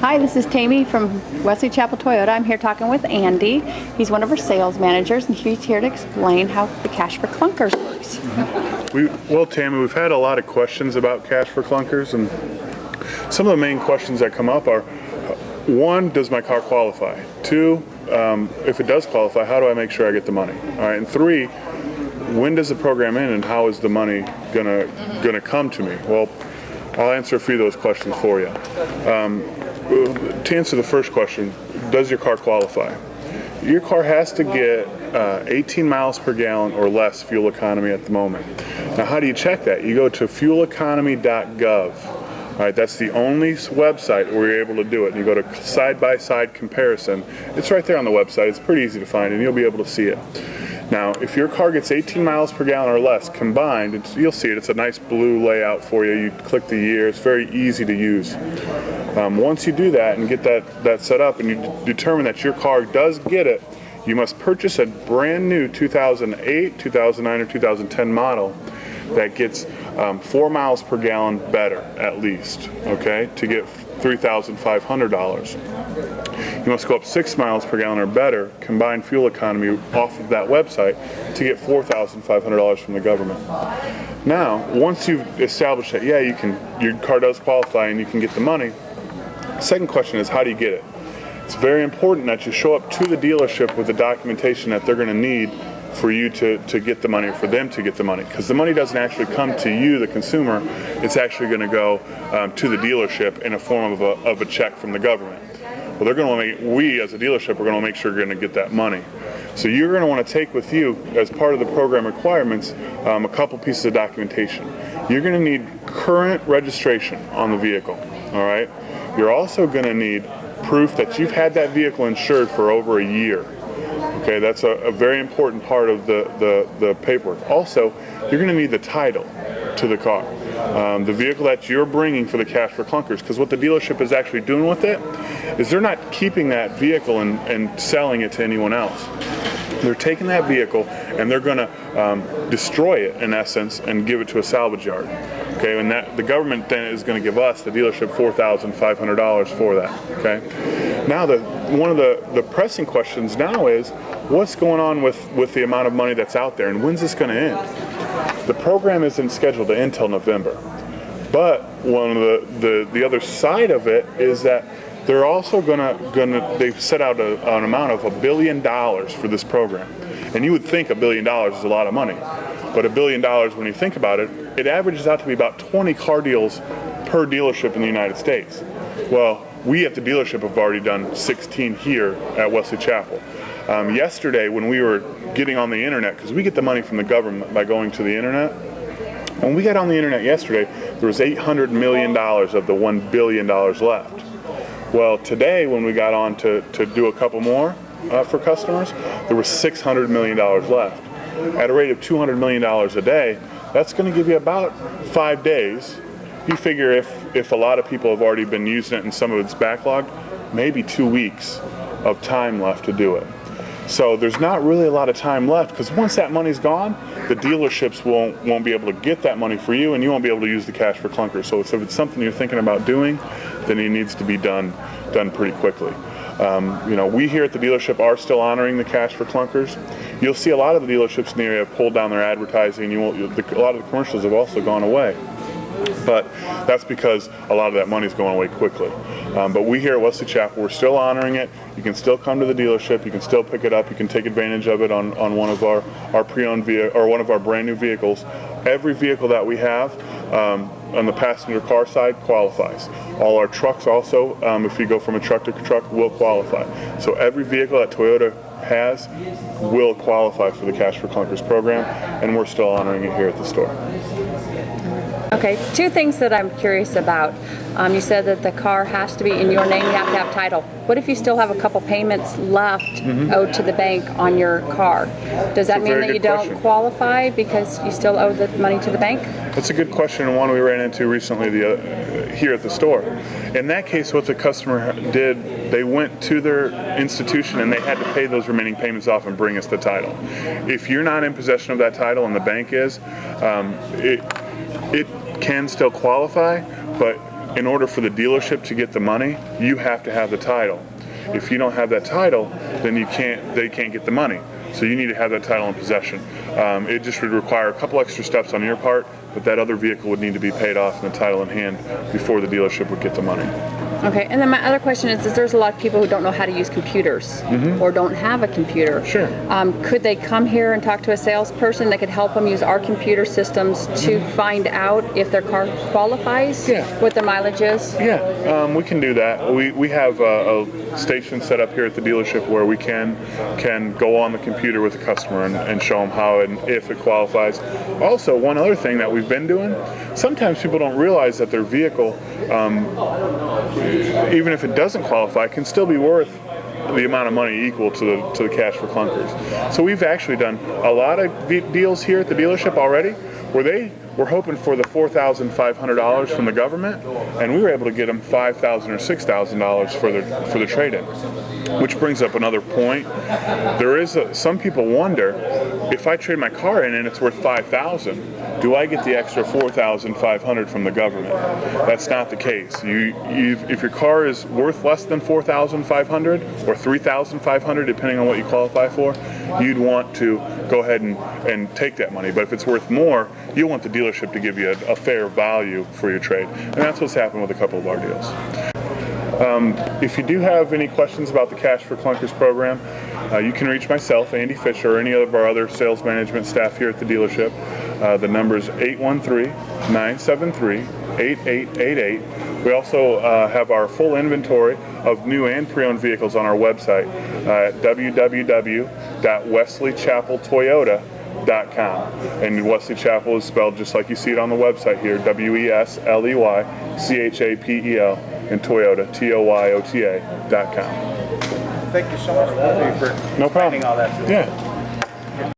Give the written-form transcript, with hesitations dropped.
Hi, this is Tammy from Wesley Chapel Toyota. I'm here talking with Andy. He's one of our sales managers, and he's here to explain how the Cash for Clunkers works. Well, Tammy, we've had a lot of questions about Cash for Clunkers, and some of the main questions that come up are, one, does my car qualify? Two, if it does qualify, how do I make sure I get the money? All right, and three, when does the program end, and how is the money gonna come to me? Well, I'll answer a few of those questions for you. To answer the first question, does your car qualify? Your car has to get 18 miles per gallon or less fuel economy at the moment. Now, how do you check that? You go to fueleconomy.gov. All right, that's the only website where you're able to do it. And you go to side-by-side comparison. It's right there on the website. It's pretty easy to find, and you'll be able to see it. Now, if your car gets 18 miles per gallon or less combined, you'll see it. It's a nice blue layout for you. You click the year. It's very easy to use. Once you do that and get that set up and you determine that your car does get it, you must purchase a brand new 2008, 2009, or 2010 model that gets 4 miles per gallon better, at least, okay, to get $3,500. You must go up 6 miles per gallon or better, combined fuel economy, off of that website to get $4,500 from the government. Now, once you've established that, yeah, your car does qualify and you can get the money, the second question is, how do you get it? It's very important that you show up to the dealership with the documentation that they're going to need for you to get the money, or for them to get the money, because the money doesn't actually come to you, the consumer. It's actually going to go to the dealership in a form of a check from the government. Well, we as a dealership are going to make sure you're going to get that money. So you're going to want to take with you, as part of the program requirements, a couple pieces of documentation. You're going to need current registration on the vehicle. All right. You're also going to need proof that you've had that vehicle insured for over a year. Okay, that's a very important part of the paperwork. Also, you're going to need the title to the car, the vehicle that you're bringing for the Cash for Clunkers, because what the dealership is actually doing with it is they're not keeping that vehicle and selling it to anyone else. They're taking that vehicle and they're going to destroy it, in essence, and give it to a salvage yard. Okay, and the government then is going to give us, the dealership, $4,500 for that. Okay. Now, one of the pressing questions now is, what's going on with the amount of money that's out there, and when's this going to end? The program isn't scheduled to end till November, but one of the other side of it is that they're also they've set out an amount of $1 billion for this program. And you would think $1 billion is a lot of money, but $1 billion, when you think about it, it averages out to be about 20 car deals per dealership in the United States. Well, we at the dealership have already done 16 here at Wesley Chapel. Yesterday, when we were getting on the internet, because we get the money from the government by going to the internet, when we got on the internet yesterday, there was $800 million of the $1 billion left. Well, today, when we got on to do a couple more for customers, there was $600 million left. At a rate of $200 million a day, that's going to give you about 5 days. You figure if a lot of people have already been using it and some of it's backlogged, maybe 2 weeks of time left to do it. So there's not really a lot of time left, because once that money's gone, the dealerships won't be able to get that money for you, and you won't be able to use the Cash for Clunkers. So if it's something you're thinking about doing, then it needs to be done pretty quickly. We here at the dealership are still honoring the Cash for Clunkers. You'll see a lot of the dealerships in the area have pulled down their advertising. A lot of the commercials have also gone away. But that's because a lot of that money is going away quickly. But we here at Wesley Chapel, we're still honoring it. You can still come to the dealership. You can still pick it up. You can take advantage of it on one of our pre-owned vehicle, or one of our brand new vehicles. Every vehicle that we have on the passenger car side qualifies. All our trucks also, if you go from a truck to truck, will qualify. So every vehicle that Toyota has will qualify for the Cash for Clunkers program, and we're still honoring it here at the store. Okay, two things that I'm curious about. You said that the car has to be in your name, you have to have title. What if you still have a couple payments left owed to the bank on your car? Does that mean that you don't qualify because you still owe the money to the bank? That's a good question, and one we ran into recently here at the store. In that case, what the customer did, they went to their institution and they had to pay those remaining payments off and bring us the title. If you're not in possession of that title and the bank is, it can still qualify, but in order for the dealership to get the money, you have to have the title. If you don't have that title, then they can't get the money. So you need to have that title in possession. It just would require a couple extra steps on your part, but that other vehicle would need to be paid off and the title in hand before the dealership would get the money. Okay, and then my other question is there's a lot of people who don't know how to use computers or don't have a computer. Sure. Could they come here and talk to a salesperson that could help them use our computer systems to find out if their car qualifies, what the mileage is? Yeah, we can do that. We have a station set up here at the dealership where we can go on the computer with the customer and show them how and if it qualifies. Also, one other thing that we've been doing, sometimes people don't realize that their vehicle, even if it doesn't qualify, can still be worth the amount of money equal to the cash for clunkers. So we've actually done a lot of deals here at the dealership already where they were hoping for the $4,500 from the government, and we were able to get them $5,000 or $6,000 for the trade-in. Which brings up another point. There is some people wonder, if I trade my car in and it's worth $5,000, do I get the extra $4,500 from the government? That's not the case. If your car is worth less than $4,500 or $3,500, depending on what you qualify for, you'd want to go ahead and take that money. But if it's worth more, you want the dealership to give you a fair value for your trade. And that's what's happened with a couple of our deals. If you do have any questions about the Cash for Clunkers program, you can reach myself, Andy Fisher, or any of our other sales management staff here at the dealership. The number is 813-973-8888. We also have our full inventory of new and pre-owned vehicles on our website at www.wesleychapeltoyota.com. And Wesley Chapel is spelled just like you see it on the website here, WESLEYCHAPEL, and Toyota, TOYOTA.com. Thank you so much, Wesley, for No problem. explaining all that to us. Yeah.